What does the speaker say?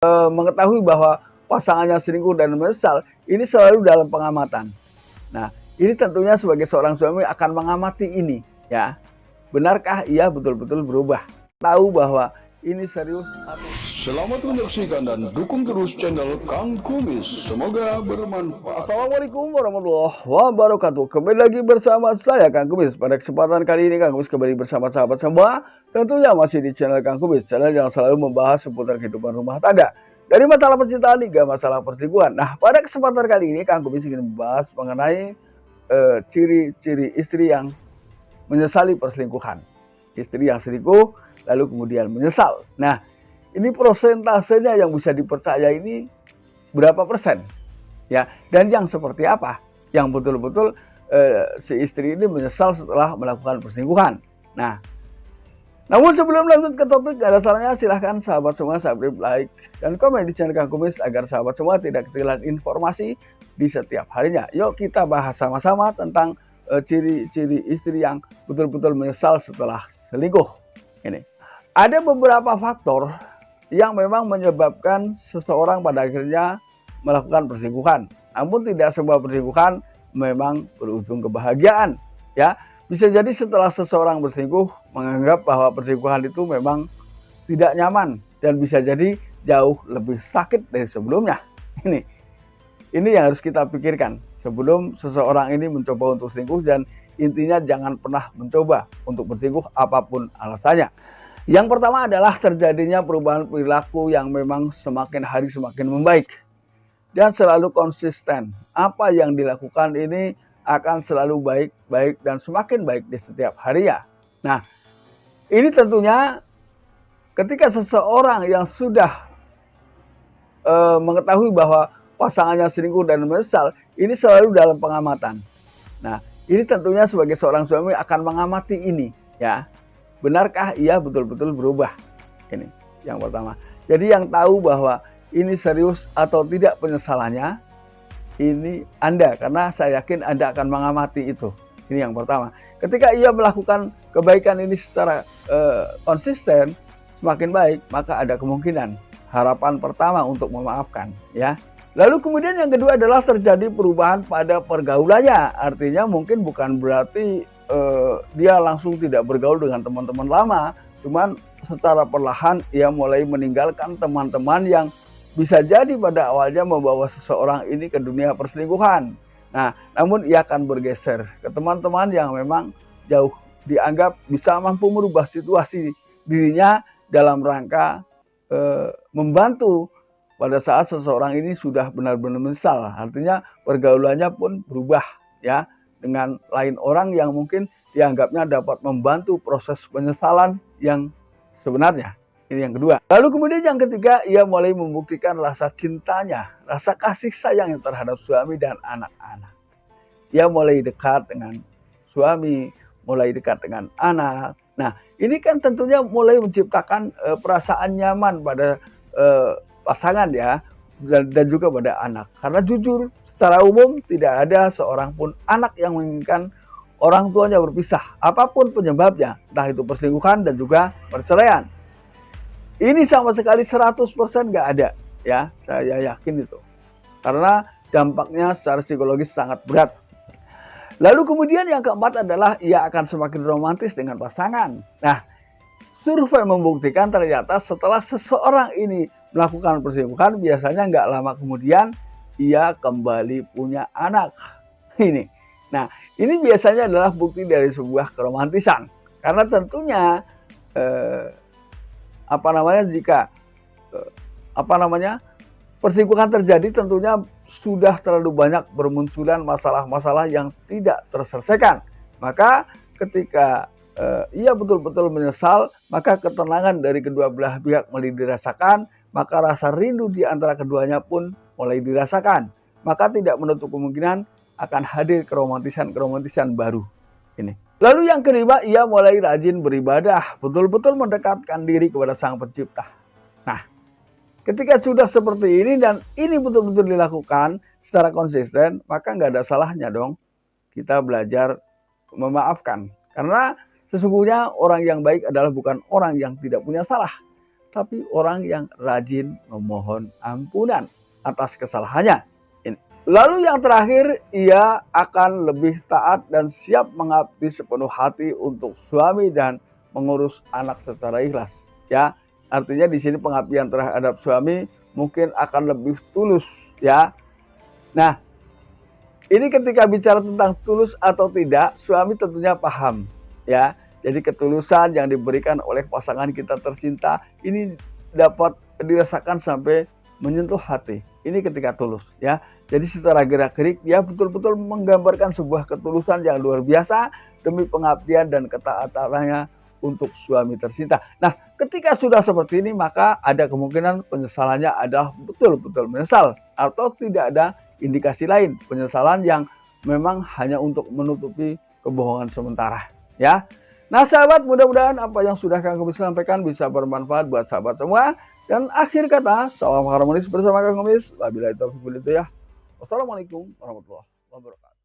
mengetahui bahwa pasangannya selingkuh dan menyesal, ini selalu dalam pengamatan. Nah, ini tentunya sebagai seorang suami akan mengamati ini, ya. Benarkah ia betul-betul berubah? Tahu bahwa ini serius atau... Selamat menyaksikan dan dukung terus channel Kang Kumis. Semoga bermanfaat. Assalamualaikum warahmatullahi wabarakatuh. Kembali lagi bersama saya Kang Kumis. Pada kesempatan kali ini Kang Kumis kembali bersama sahabat semua. Tentunya masih di channel Kang Kumis, channel yang selalu membahas seputar kehidupan rumah tangga. Dari masalah percintaan hingga masalah perselingkuhan. Nah, pada kesempatan kali ini Kang Kumis ingin membahas mengenai ciri-ciri istri yang menyesali perselingkuhan. Istri yang selingkuh lalu kemudian menyesal. Nah, ini prosentasenya yang bisa dipercaya ini berapa persen? Ya, dan yang seperti apa? Yang betul-betul si istri ini menyesal setelah melakukan perselingkuhan. Nah, namun sebelum lanjut ke topik, gak ada salahnya silahkan sahabat semua subscribe, like, dan komen di channel Kang Kumis agar sahabat semua tidak ketinggalan informasi di setiap harinya. Yuk kita bahas sama-sama tentang ciri-ciri istri yang betul-betul menyesal setelah selingkuh. Ini ada beberapa faktor yang memang menyebabkan seseorang pada akhirnya melakukan perselingkuhan. Namun tidak semua perselingkuhan memang berujung kebahagiaan, ya. Bisa jadi setelah seseorang berselingkuh menganggap bahwa perselingkuhan itu memang tidak nyaman dan bisa jadi jauh lebih sakit dari sebelumnya. Ini yang harus kita pikirkan sebelum seseorang ini mencoba untuk selingkuh, dan intinya jangan pernah mencoba untuk berselingkuh apapun alasannya. Yang pertama adalah terjadinya perubahan perilaku yang memang semakin hari semakin membaik dan selalu konsisten. Apa yang dilakukan ini akan selalu baik dan semakin baik di setiap harinya. Nah, ini tentunya ketika seseorang yang sudah mengetahui bahwa pasangannya selingkuh dan menyesal, ini selalu dalam pengamatan. Nah, ini tentunya sebagai seorang suami akan mengamati ini, ya. Benarkah ia betul-betul berubah? Ini yang pertama. Jadi yang tahu bahwa ini serius atau tidak penyesalannya, ini Anda, karena saya yakin Anda akan mengamati itu. Ini yang pertama. Ketika ia melakukan kebaikan ini secara konsisten, semakin baik, maka ada kemungkinan harapan pertama untuk memaafkan, ya. Lalu kemudian yang kedua adalah terjadi perubahan pada pergaulannya. Artinya mungkin bukan berarti dia langsung tidak bergaul dengan teman-teman lama, cuman secara perlahan ia mulai meninggalkan teman-teman yang bisa jadi pada awalnya membawa seseorang ini ke dunia perselingkuhan. Nah, namun ia akan bergeser ke teman-teman yang memang jauh dianggap bisa mampu merubah situasi dirinya dalam rangka membantu pada saat seseorang ini sudah benar-benar menyesal. Artinya pergaulannya pun berubah, ya, dengan lain orang yang mungkin dianggapnya dapat membantu proses penyesalan yang sebenarnya. Ini yang kedua. Lalu kemudian yang ketiga, ia mulai membuktikan rasa cintanya, rasa kasih sayangnya terhadap suami dan anak-anak. Ia mulai dekat dengan suami, mulai dekat dengan anak. Nah, ini kan tentunya mulai menciptakan perasaan nyaman pada pasangan, ya, dan juga pada anak. Karena jujur, secara umum tidak ada seorang pun anak yang menginginkan orang tuanya berpisah, apapun penyebabnya, entah itu perselingkuhan dan juga perceraian. Ini sama sekali 100% nggak ada, ya, saya yakin itu. Karena dampaknya secara psikologis sangat berat. Lalu kemudian yang keempat adalah ia akan semakin romantis dengan pasangan. Nah, survei membuktikan ternyata setelah seseorang ini melakukan perselingkuhan, biasanya nggak lama kemudian ia kembali punya anak. Ini. Nah, ini biasanya adalah bukti dari sebuah keromantisan. Karena tentunya jika perselingkuhan terjadi, tentunya sudah terlalu banyak bermunculan masalah-masalah yang tidak terselesaikan. Maka ketika ia betul-betul menyesal, maka ketenangan dari kedua belah pihak mulai dirasakan, maka rasa rindu di antara keduanya pun mulai dirasakan. Maka tidak menutup kemungkinan akan hadir keromantisan baru. Ini. Lalu yang kelima, ia mulai rajin beribadah, betul-betul mendekatkan diri kepada Sang Pencipta. Nah, ketika sudah seperti ini dan ini betul-betul dilakukan secara konsisten, maka nggak ada salahnya dong kita belajar memaafkan. Karena sesungguhnya orang yang baik adalah bukan orang yang tidak punya salah. tapi orang yang rajin memohon ampunan atas kesalahannya. Lalu yang terakhir, ia akan lebih taat dan siap mengabdi sepenuh hati untuk suami dan mengurus anak secara ikhlas. Ya, artinya di sini pengabdian terhadap suami mungkin akan lebih tulus. Ya, nah ini ketika bicara tentang tulus atau tidak, suami tentunya paham. Ya, jadi ketulusan yang diberikan oleh pasangan kita tercinta ini dapat dirasakan sampai menyentuh hati. Ini ketika tulus, ya. Jadi secara gerak-gerik dia betul-betul menggambarkan sebuah ketulusan yang luar biasa demi pengabdian dan ketaatannya untuk suami tercinta. Nah, ketika sudah seperti ini maka ada kemungkinan penyesalannya adalah betul-betul menyesal atau tidak ada indikasi lain, penyesalan yang memang hanya untuk menutupi kebohongan sementara, ya. Nah sahabat, mudah-mudahan apa yang sudah Kang Kumis sampaikan bisa bermanfaat buat sahabat semua. Dan akhir kata, salam harmonis bersama Kang Kumis. Wabillahi taufiq wal hidayah. Wassalamualaikum warahmatullahi wabarakatuh.